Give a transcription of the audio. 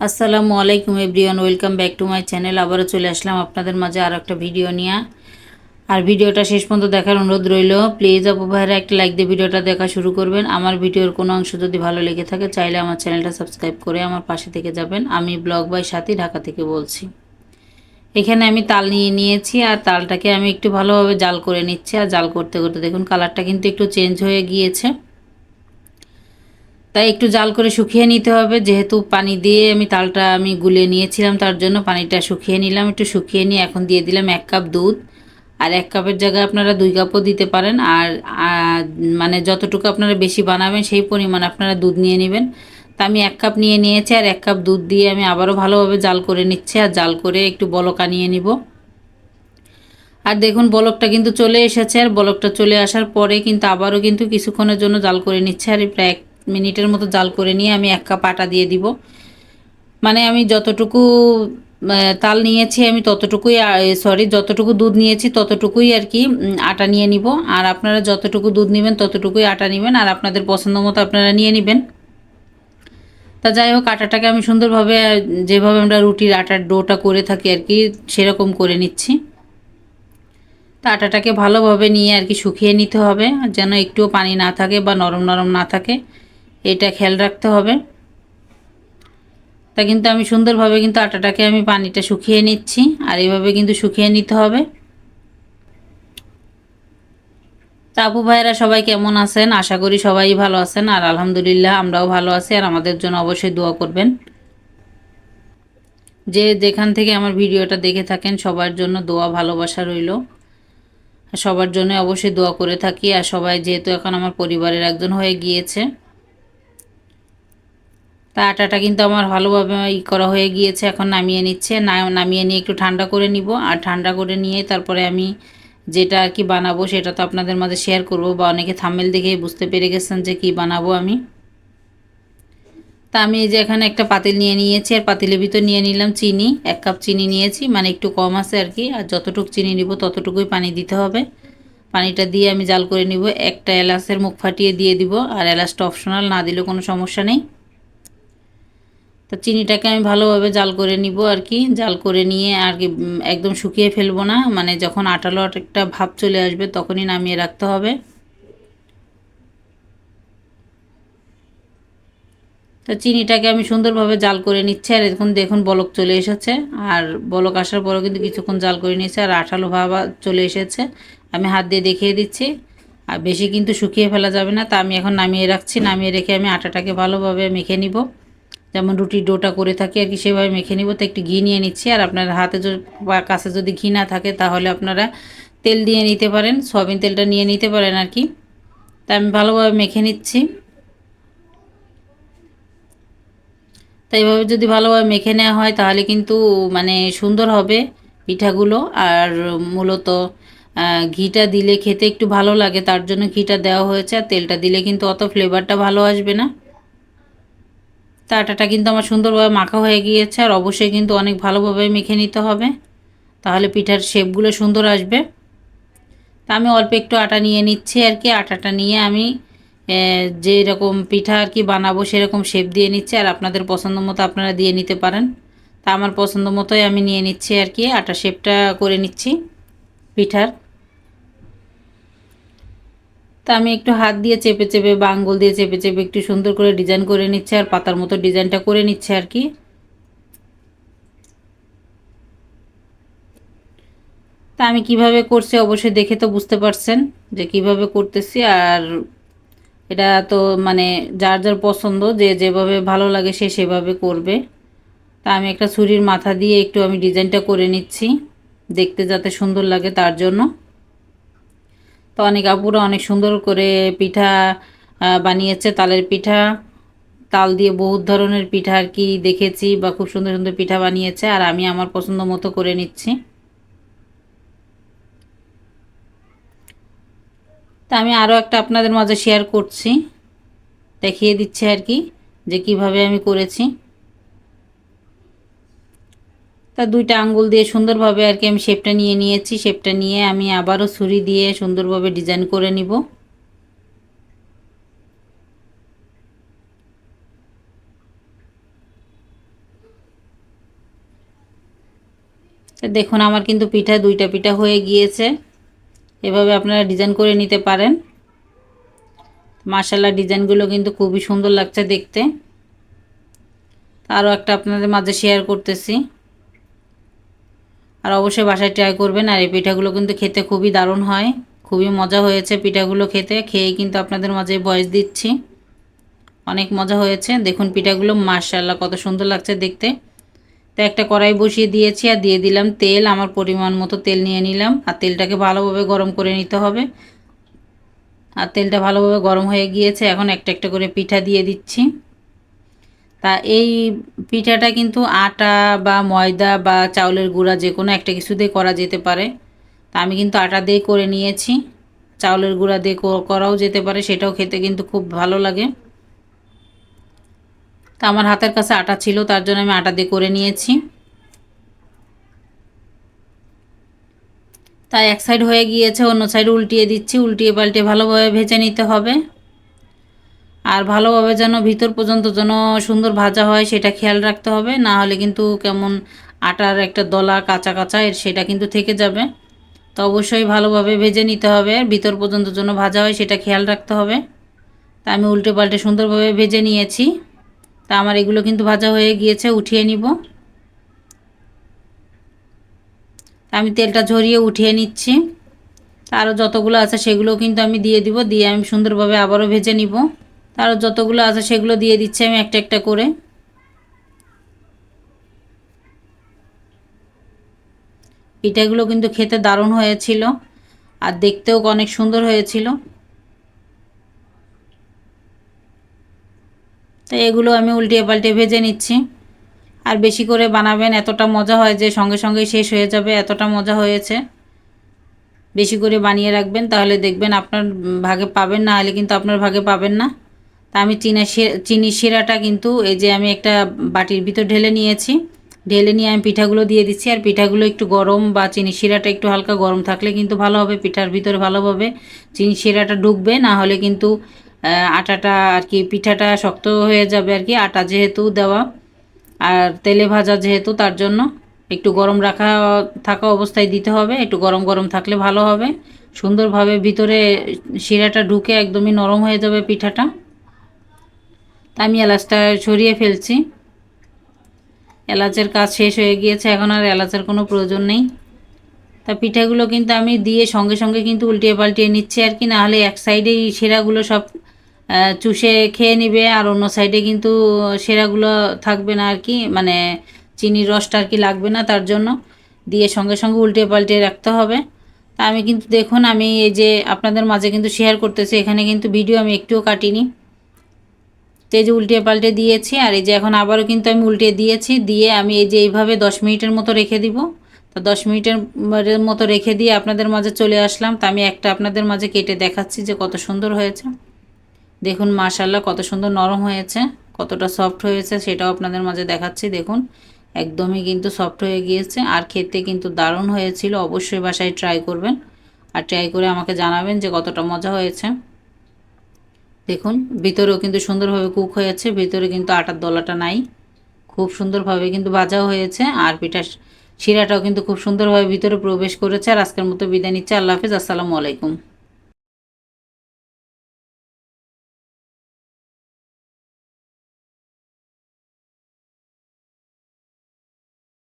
আসসালামু আলাইকুম everyone, welcome back to my channel. আবারও চলে আসলাম আপনাদের মাঝে আর একটা ভিডিও নিয়ে। আর ভিডিওটা শেষ পর্যন্ত দেখার অনুরোধ রইল। প্লিজ আপু ভাইরা একটা লাইক দিয়ে ভিডিওটা দেখা শুরু করবেন। আমার ভিডিওর কোনো অংশ যদি ভালো লেগে থাকে চাইলে আমার চ্যানেলটা সাবস্ক্রাইব করে আমার পাশে থেকে যাবেন। আমি ব্লগ বাই সাথী, ঢাকা থেকে বলছি। এখানে আমি তাল নিয়ে নিয়েছি আর তালটাকে আমি একটু ভালোভাবে জাল করে নিচ্ছি। আর জাল করতে করতে দেখুন কালারটা কিন্তু একটু চেঞ্জ হয়ে গিয়েছে, তাই একটু জাল করে শুকিয়ে নিতে হবে। যেহেতু পানি দিয়ে আমি তালটা গুলে নিয়েছিলাম, তার জন্য পানিটা শুকিয়ে নিলাম। একটু শুকিয়ে নিয়ে এখন দিয়ে দিলাম 1 কাপ দুধ। আর 1 কাপের জায়গায় আপনারা 2 কাপও দিতে পারেন। আর মানে যতটুকু আপনারা বেশি বানাবেন সেই পরিমাণ আপনারা দুধ নিয়ে নেবেন। তা আমি 1 কাপ নিয়ে নিয়েছি আর 1 কাপ দুধ দিয়ে আমি আবারও ভালোভাবে জাল করে নিচ্ছি। আর জাল করে একটু বলক আনিয়ে নিব। আর দেখুন বলকটা কিন্তু চলে এসেছে। আর বলকটা চলে আসার পরে কিন্তু আবারও কিন্তু কিছুক্ষণের জন্য জাল করে নিচ্ছে। আর প্রায় 1 মিনিটের মতো জাল করে নিয়ে আমি 1 কাপ আটা দিয়ে দিব। মানে আমি যতটুকু তাল নিয়েছি আমি ততটুকুই, সরি, যতটুকু দুধ নিয়েছি ততটুকুই আর কি আটা নিয়ে নিব। আর আপনারা যতটুকু দুধ নেবেন ততটুকুই আটা নেবেন। আর আপনাদের পছন্দ মতো আপনারা নিয়ে নেবেন। তা যাই হোক, আটাটাকে আমি সুন্দরভাবে যেভাবে আমরা রুটির আটার ডোটা করে থাকি আর কি সেরকম করে নিচ্ছি। তা আটাটাকে ভালোভাবে নিয়ে আর কি শুকিয়ে নিতে হবে, যেন একটুও পানি না থাকে বা নরম নরম না থাকে, এটা খেয়াল রাখতে হবে। তা কিন্তু আমি সুন্দরভাবে কিন্তু আটাটাকে আমি পানিটা শুকিয়ে নিচ্ছি। আর এইভাবে কিন্তু শুকিয়ে নিতে হবে। তা আপু ভাইয়েরা সবাই কেমন আছেন? আশা করি সবাই ভালো আছেন। আর আলহামদুলিল্লাহ আমরাও ভালো আছি। আর আমাদের জন্য অবশ্যই দোয়া করবেন। যে যেখান থেকে আমার ভিডিওটা দেখে থাকেন সবার জন্য দোয়া ভালোবাসা রইল। সবার জন্য অবশ্যই দোয়া করে থাকি। আর সবাই যেহেতু এখন আমার পরিবারের একজন হয়ে গিয়েছে, তা আটাটা কিন্তু আমার ভালোভাবে করা হয়ে গিয়েছে। এখন নামিয়ে নিচ্ছে, নামিয়ে নিয়ে একটু ঠান্ডা করে নিব। আর ঠান্ডা করে নিয়ে তারপরে আমি যেটা আর কি বানাবো সেটা তো আপনাদের মাঝে শেয়ার করব, বা অনেকে থাম্বনেল দেখে বুঝতে পেরে গেছেন যে কি বানাবো আমি। তা আমি এই যে এখানে একটা পাতিল নিয়ে নিয়েছি। আর পাতিলের ভিতর নিয়ে নিলাম চিনি। 1 কাপ চিনি নিয়েছি, মানে একটু কম আছে আর কি। আর যতটুকু চিনি নিব ততটুকুই পানি দিতে হবে। পানিটা দিয়ে আমি জাল করে নিব। একটা এলাচের মুখ ফাটিয়ে দিয়ে দিব। আর এলাচটা অপশনাল, না দিলেও কোনো সমস্যা নেই। তো চিনিটাকে আমি ভালোভাবে জাল করে নিব আর কি। জাল করে নিয়ে আর কি একদম শুকিয়ে ফেলবো না, মানে যখন আঠালো একটা ভাব চলে আসবে তখনই নামিয়ে রাখতে হবে। তো চিনিটাকে আমি সুন্দরভাবে জাল করে নিচ্ছি। আর এখন দেখুন বলক চলে এসেছে। আর বলক আসার পরেও কিন্তু কিছুক্ষণ জাল করে নিয়েছে আর আঠালো ভাব চলে এসেছে। আমি হাত দিয়ে দেখিয়ে দিচ্ছি। আর বেশি কিন্তু শুকিয়ে ফেলা যাবে না। তা আমি এখন নামিয়ে রাখছি। নামিয়ে রেখে আমি আটাটাকে ভালোভাবে মেখে নিব, যেমন রুটির ডোটা করে থাকি আর কি সেভাবে মেখে নিব। তো একটু ঘি নিয়ে নিচ্ছি। আর আপনার হাতে বা কাছে যদি ঘি না থাকে তাহলে আপনারা তেল দিয়ে নিতে পারেন, সয়াবিন তেলটা নিয়ে নিতে পারেন আর কি। তা আমি ভালোভাবে মেখে নিচ্ছি। তো এইভাবে যদি ভালোভাবে মেখে নেওয়া হয় তাহলে কিন্তু মানে সুন্দর হবে পিঠাগুলো। আর মূলত ঘিটা দিলে খেতে একটু ভালো লাগে, তার জন্য ঘিটা দেওয়া হয়েছে। আর তেলটা দিলে কিন্তু অত ফ্লেভারটা ভালো আসবে না। তা আটাটা কিন্তু আমার সুন্দরভাবে মাখা হয়ে গিয়েছে। আর অবশ্যই কিন্তু অনেক ভালোভাবে মেখে নিতে হবে, তাহলে পিঠার শেপগুলো সুন্দর আসবে। তা আমি অল্প একটু আটা নিয়ে নিচ্ছি আর কি। আটাটা নিয়ে আমি যেরকম পিঠা আর কি বানাবো সেরকম শেপ দিয়ে নিচ্ছি। আর আপনাদের পছন্দ মতো আপনারা দিয়ে নিতে পারেন। তা আমার পছন্দ মতোই আমি নিয়ে নিচ্ছি আর কি, আটা শেপটা করে নিচ্ছি পিঠার। তা আমি একটু হাত দিয়ে চেপে চেপে বা আঙ্গুল দিয়ে চেপে চেপে একটু সুন্দর করে ডিজাইন করে নিচ্ছি। আর পাতার মতো ডিজাইনটা করে নিচ্ছে আর কি। তা আমি কিভাবে করছি অবশ্যই দেখে তো বুঝতে পারছেন যে কিভাবে করতেছি। আর এটা তো মানে যার যার পছন্দ, যে যেভাবে ভালো লাগে সে সেভাবে করবে। তা আমি একটা ছুরির মাথা দিয়ে একটু আমি ডিজাইনটা করে নিচ্ছি, দেখতে যাতে সুন্দর লাগে তার জন্য। তো অনেক আপুরা অনেক সুন্দর করে পিঠা বানিয়েছে, তালের পিঠা। তাল দিয়ে বহুত ধরনের পিঠা আর কি দেখেছি, বা খুব সুন্দর সুন্দর পিঠা বানিয়েছে। আর আমি আমার পছন্দ মতো করে নিচ্ছি। তা আমি আরও একটা আপনাদের মাঝে শেয়ার করছি, দেখিয়ে দিচ্ছি আর কি যে কিভাবে আমি করেছি। তা 2টা আঙ্গুল দিয়ে সুন্দরভাবে আর কি আমি শেপটা নিয়ে নিয়েছি। শেপটা নিয়ে আমি আবারও ছুরি দিয়ে সুন্দরভাবে ডিজাইন করে নিব। তো দেখুন আমার কিন্তু পিঠা দুইটা পিঠা হয়ে গিয়েছে। এভাবে আপনারা ডিজাইন করে নিতে পারেন। মাশাআল্লাহ ডিজাইনগুলো কিন্তু খুবই সুন্দর লাগছে দেখতে। আরও একটা আপনাদের মাঝে শেয়ার করতেছি। আর অবশ্যই বাসায় ট্রাই করবেন। আর এই পিঠাগুলো কিন্তু খেতে খুবই দারুণ হয়, খুবই মজা হয়েছে পিঠাগুলো খেতে। খেয়ে কিন্তু আপনাদের মাঝে ভয়েস দিচ্ছি, অনেক মজা হয়েছে। দেখুন পিঠাগুলো মাশাআল্লাহ কত সুন্দর লাগছে দেখতে। তো একটা কড়াই বসিয়ে দিয়েছি আর দিয়ে দিলাম তেল। আমার পরিমাণ মতো তেল নিয়ে নিলাম আর তেলটাকে ভালোভাবে গরম করে নিতে হবে। আর তেলটা ভালোভাবে গরম হয়ে গিয়েছে, এখন একটা একটা করে পিঠা দিয়ে দিচ্ছি। তা এই পিঠাটা কিন্তু আটা বা ময়দা বা চাউলের গুঁড়া যে কোনো একটা কিছু দিয়ে করা যেতে পারে। তা আমি কিন্তু আটা দিয়ে করে নিয়েছি, চাউলের গুঁড়া দিয়ে করাও যেতে পারে, সেটাও খেতে কিন্তু খুব ভালো লাগে। তা আমার হাতের কাছে আটা ছিল, তার জন্য আমি আটা দিয়ে করে নিয়েছি। তাই এক সাইড হয়ে গিয়েছে, অন্য সাইড উল্টিয়ে দিচ্ছি। উল্টিয়ে পাল্টে ভালোভাবে ভেজে নিতে হবে। আর ভালোভাবে যেন ভিতর পর্যন্ত যেন সুন্দর ভাজা হয় সেটা খেয়াল রাখতে হবে, না হলে কিন্তু কেমন আটার একটা দলা কাঁচা কাঁচা সেটা কিন্তু থেকে যাবে। তো অবশ্যই ভালোভাবে ভেজে নিতে হবে, ভিতর পর্যন্ত যেন ভাজা হয় সেটা খেয়াল রাখতে হবে। তা আমি উল্টে পাল্টে সুন্দরভাবে ভেজে নিয়েছি। তা আমার এগুলো কিন্তু ভাজা হয়ে গিয়েছে, উঠিয়ে নিব। তা আমি তেলটা ঝরিয়ে উঠিয়ে নিচ্ছি। আরও যতগুলো আছে সেগুলো কিন্তু আমি দিয়ে দিব, দিয়ে আমি সুন্দরভাবে আবারও ভেজে নিব। আরও যতগুলো আছে সেগুলো দিয়ে দিচ্ছি আমি একটা একটা করে। পিঠাগুলো কিন্তু খেতে দারুণ হয়েছিল আর দেখতেও অনেক সুন্দর হয়েছিল। তো এগুলো আমি উল্টিয়ে পাল্টে ভেজে নিচ্ছি। আর বেশি করে বানাবেন, এতটা মজা হয় যে সঙ্গে সঙ্গে শেষ হয়ে যাবে, এতটা মজা হয়েছে। বেশি করে বানিয়ে রাখবেন, তাহলে দেখবেন আপনার ভাগে পাবেন, না হলে কিন্তু আপনার ভাগে পাবেন না। তা আমি চিনি শিরাটা কিন্তু এই যে আমি একটা বাটির ভিতর ঢেলে নিয়েছি। ঢেলে নিয়ে আমি পিঠাগুলো দিয়ে দিচ্ছি। আর পিঠাগুলো একটু গরম বা চিনি শিরাটা একটু হালকা গরম থাকলে কিন্তু ভালো হবে, পিঠার ভিতরে ভালোভাবে চিনি শিরাটা ঢুকবে, না হলে কিন্তু আটাটা আর কি পিঠাটা শক্ত হয়ে যাবে আর কি, আটা যেহেতু দেওয়া আর তেলে ভাজা যেহেতু, তার জন্য একটু গরম থাকা অবস্থায় দিতে হবে। একটু গরম গরম থাকলে ভালো হবে, সুন্দরভাবে ভিতরে শিরাটা ঢুকে একদমই নরম হয়ে যাবে পিঠাটা। তা আমি এলাচটা সরিয়ে ফেলছি। এলাচের কাজ শেষ হয়ে গিয়েছে, এখন আর এলাচের কোনো প্রয়োজন নেই। তা পিঠাগুলো কিন্তু আমি দিয়ে সঙ্গে সঙ্গে কিন্তু উল্টিয়ে পাল্টিয়ে নিচ্ছি আর কি, নাহলে এক সাইডেই শিরাগুলো সব চুষে খেয়ে নিবে আর অন্য সাইডে কিন্তু শিরাগুলো থাকবে না আর কি, মানে চিনির রসটা আর কি লাগবে না, তার জন্য দিয়ে সঙ্গে সঙ্গে উল্টে পাল্টে রাখতে হবে। তা আমি কিন্তু দেখুন আমি এই যে আপনাদের মাঝে কিন্তু শেয়ার করতেছি, এখানে কিন্তু ভিডিও আমি একটুও কাটিনি। তো এই যে উল্টে পাল্টে দিয়েছি, আর এই যে এখন আবারও কিন্তু আমি উল্টে দিয়েছি, দিয়ে আমি এই যে এইভাবে 10 মিনিটের মতো রেখে দিব। তো 10 মিনিটের মতো রেখে দিয়ে আপনাদের মাঝে চলে আসলাম। তো আমি একটা আপনাদের মাঝে কেটে দেখাচ্ছি যে কত সুন্দর হয়েছে। দেখুন মাশাআল্লাহ কত সুন্দর নরম হয়েছে, কতটা সফট হয়েছে সেটাও আপনাদের মাঝে দেখাচ্ছি। দেখুন একদমই কিন্তু সফট হয়ে গিয়েছে আর খেতে কিন্তু দারুণ হয়েছিল। অবশ্যই বাসায় ট্রাই করবেন আর ট্রাই করে আমাকে জানাবেন যে কতটা মজা হয়েছে। দেখুন ভিতরেও কিন্তু সুন্দরভাবে কুক হয়েছে, ভিতরে কিন্তু আটার দলাটা নাই, খুব সুন্দরভাবে কিন্তু ভাজাও হয়েছে। আর পিঠা শিরাটাও কিন্তু খুব সুন্দরভাবে ভিতরে প্রবেশ করেছে। আর আজকের মতো বিদায় নিচ্ছে, আল্লাহ হাফিজ, আসসালামু আলাইকুম।